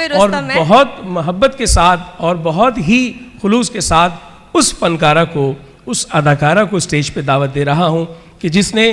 फिर और बहुत मोहब्बत के साथ और बहुत ही खुलूस के साथ उस फनकारा को, उस अदाकारा को स्टेज पे दावत दे रहा हूँ कि जिसने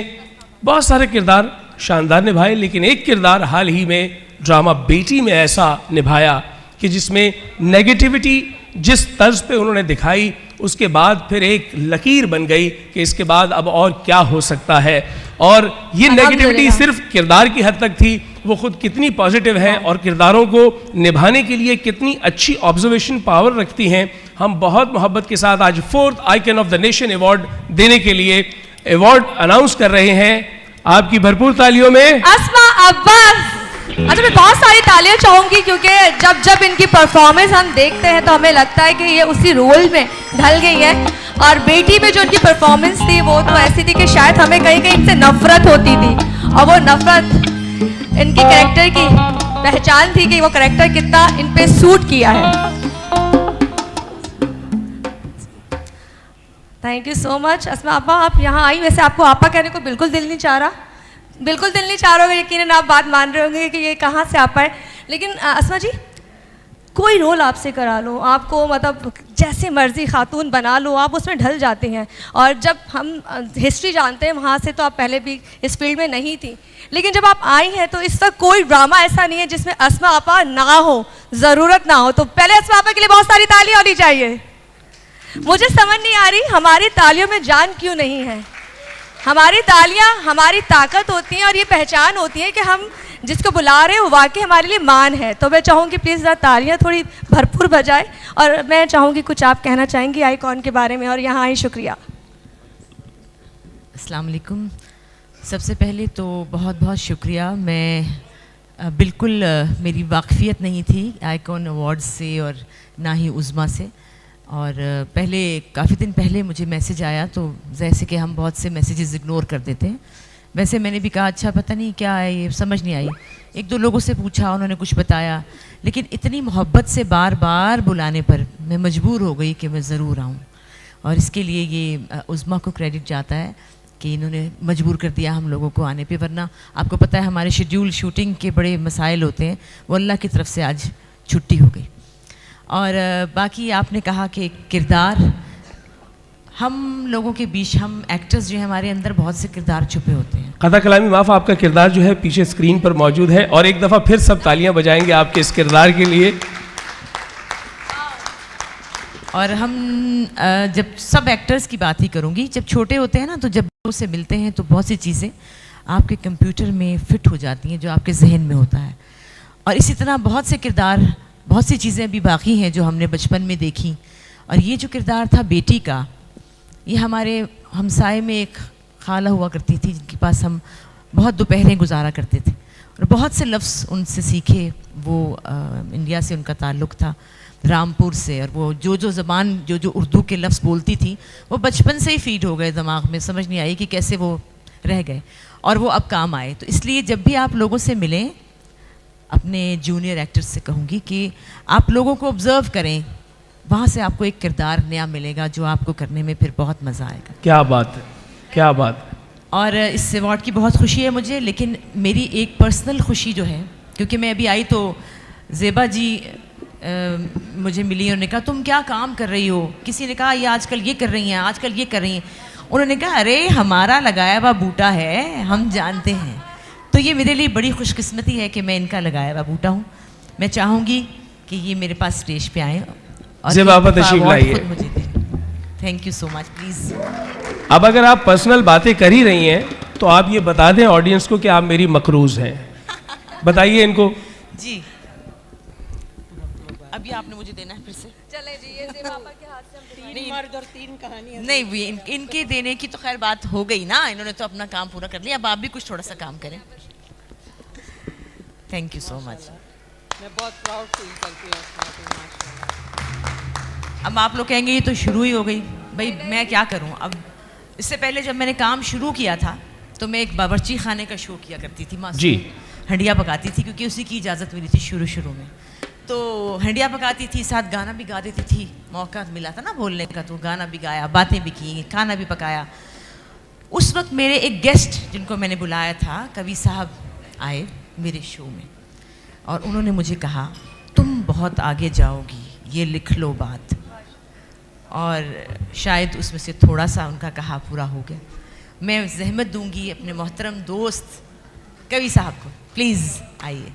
बहुत सारे किरदार शानदार निभाए, लेकिन एक किरदार हाल ही में ड्रामा बेटी में ऐसा निभाया कि जिसमें नेगेटिविटी जिस तर्ज पे उन्होंने दिखाई, उसके बाद फिर एक लकीर बन गई कि इसके बाद अब और क्या हो सकता है। और ये नेगेटिविटी सिर्फ किरदार की हद तक थी, वो खुद कितनी पॉजिटिव है और किरदारों को निभाने के लिए कितनी अच्छी ऑब्जर्वेशन पावर रखती हैं। हम बहुत मोहब्बत के साथ आज 4th icon of the nation award देने के लिए अवार्ड अनाउंस कर रहे हैं। आपकी भरपूर तालियों में अस्मा अब्बास। अच्छा, मैं बहुत सारी तालियां चाहूंगी क्योंकि जब जब इनकी परफॉर्मेंस हम देखते हैं तो हमें लगता है कि ये उसी रोल में ढल गई है। और बेटी में जो इनकी परफॉर्मेंस थी वो तो ऐसी थी कि शायद हमें कहीं कहीं इनसे नफरत होती थी, और वो नफरत इनकी कैरेक्टर की पहचान थी कि वो कैरेक्टर कितना इन पे सूट किया है। थैंक यू सो मच अस्मा अब्बा, आप यहाँ आई। वैसे आपको आपा कहने को बिल्कुल दिल नहीं चाह रहा, बिल्कुल दिल नहीं चाह रहा होगा, यकीनन आप बात मान रहे होंगे कि ये कहाँ से आप आए। लेकिन अस्मा जी, कोई रोल आपसे करा लो, आपको मतलब जैसे मर्जी खातून बना लो, आप उसमें ढल जाते हैं। और जब हम हिस्ट्री जानते हैं वहाँ से, तो आप पहले भी इस फील्ड में नहीं थी, लेकिन जब आप आई हैं तो इस तक कोई ड्रामा ऐसा नहीं है जिसमें अस्मा आपा ना हो, ज़रूरत ना हो। तो पहले अस्मा आपा के लिए बहुत सारी तालियां होनी चाहिए। मुझे समझ नहीं आ रही हमारी तालियों में जान क्यों नहीं है। हमारी तालियां हमारी ताकत होती हैं और ये पहचान होती है कि हम जिसको बुला रहे हैं वो वाकई हमारे लिए मान है। तो मैं चाहूँगी प्लीज़ तालियां थोड़ी भरपूर बजाए, और मैं चाहूँगी कुछ आप कहना चाहेंगी आइकॉन के बारे में, और यहाँ आई। शुक्रिया। अस्सलाम वालेकुम। सबसे पहले तो बहुत बहुत शुक्रिया। मैं बिल्कुल मेरी वाकफ़ियत नहीं थी आइकॉन अवार्ड्स से और ना ही उज़्मा से। और पहले काफ़ी दिन पहले मुझे मैसेज आया, तो जैसे कि हम बहुत से मैसेजेस इग्नोर कर देते हैं, वैसे मैंने भी कहा अच्छा पता नहीं क्या है, ये समझ नहीं आई। एक दो लोगों से पूछा, उन्होंने कुछ बताया, लेकिन इतनी मोहब्बत से बार बार बुलाने पर मैं मजबूर हो गई कि मैं ज़रूर आऊँ। और इसके लिए ये उज़्मा को क्रेडिट जाता है कि इन्होंने मजबूर कर दिया हम लोगों को आने पे, वरना आपको पता है हमारे शेड्यूल शूटिंग के बड़े मसाइल होते हैं, वो अल्लाह की तरफ से आज छुट्टी हो गई। और बाकी आपने कहा कि किरदार, हम लोगों के बीच, हम एक्टर्स जो हैं हमारे अंदर बहुत से किरदार छुपे होते हैं। कथा कलामी माफ, आपका किरदार जो है पीछे स्क्रीन पर मौजूद है, और एक दफ़ा फिर सब तालियां बजाएंगे आपके इस किरदार के लिए। और हम जब सब एक्टर्स की बात ही करूँगी, जब छोटे होते हैं ना, तो जब उससे मिलते हैं तो बहुत सी चीज़ें आपके कंप्यूटर में फिट हो जाती हैं जो आपके जहन में होता है। और इसी तरह बहुत से किरदार, बहुत सी चीज़ें अभी बाकी हैं जो हमने बचपन में देखी। और ये जो किरदार था बेटी का, ये हमारे हमसाए में एक खाला हुआ करती थी जिनके पास हम बहुत दोपहरें गुजारा करते थे, और बहुत से लफ्ज़ उनसे सीखे। वो इंडिया से उनका ताल्लुक़ था, रामपुर से, और वो जो ज़बान जो उर्दू के लफ्ज़ बोलती थी वो बचपन से ही फीड हो गए दिमाग में, समझ नहीं आई कि कैसे वो रह गए, और वो अब काम आए। तो इसलिए जब भी आप लोगों से मिलें, अपने जूनियर एक्टर्स से कहूँगी कि आप लोगों को ऑब्ज़र्व करें, वहाँ से आपको एक किरदार नया मिलेगा जो आपको करने में फिर बहुत मज़ा आएगा। क्या बात है, क्या बात है। और इस अवार्ड की बहुत खुशी है मुझे, लेकिन मेरी एक पर्सनल खुशी जो है, क्योंकि मैं अभी आई तो ज़ेबा जी मुझे मिली, उन्होंने कहा तुम क्या काम कर रही हो, किसी ने कहा ये आजकल ये कर रही हैं, आजकल ये कर रही हैं। उन्होंने कहा अरे हमारा लगाया हुआ बूटा है, हम जानते हैं। तो ये मेरे लिए बड़ी खुशकिस्मती है कि मैं इनका लगाया हुआ बूटा हूँ। मैं चाहूँगी कि ये मेरे पास स्टेज पे आएँ और मुझे दें। Thank you so much. Please अब अगर आप पर्सनल बातें कर ही रही हैं तो आप ये बता दें ऑडियंस को कि आप मेरी मकरूज़ हैं। बताइए इनको। जी अभी आपने मुझे देना है फिर से। चले जी, ये पापा के हाथ से हम तीन मर्द और तीन कहानियां। नहीं, इनके देने की तो खैर बात हो गई ना, इन्होंने तो अपना काम पूरा कर लिया, अब आप भी कुछ थोड़ा सा काम करें। Thank you so much. मैं बहुत प्राउड फील करती हूँ। अब आप लोग कहेंगे ये तो शुरू ही हो गई, भाई मैं क्या करूँ। अब इससे पहले जब मैंने काम शुरू किया था तो मैं एक बावर्ची खाने का शो किया करती थी, माँ जी हंडिया पकाती थी, क्योंकि उसी की इजाज़त मिली थी शुरू में। तो हंडिया पकाती थी, साथ गाना भी गा देती थी। मौका मिला था ना बोलने का, तो गाना भी गाया, बातें भी की, खाना भी पकाया। उस वक्त मेरे एक गेस्ट जिनको मैंने बुलाया था, कवि साहब आए मेरे शो में, और उन्होंने मुझे कहा तुम बहुत आगे जाओगी, ये लिख लो बात। और शायद उसमें से थोड़ा सा उनका कहा पूरा हो गया। मैं ज़हमत दूंगी अपने मोहतरम दोस्त कवि साहब को, प्लीज़ आइए।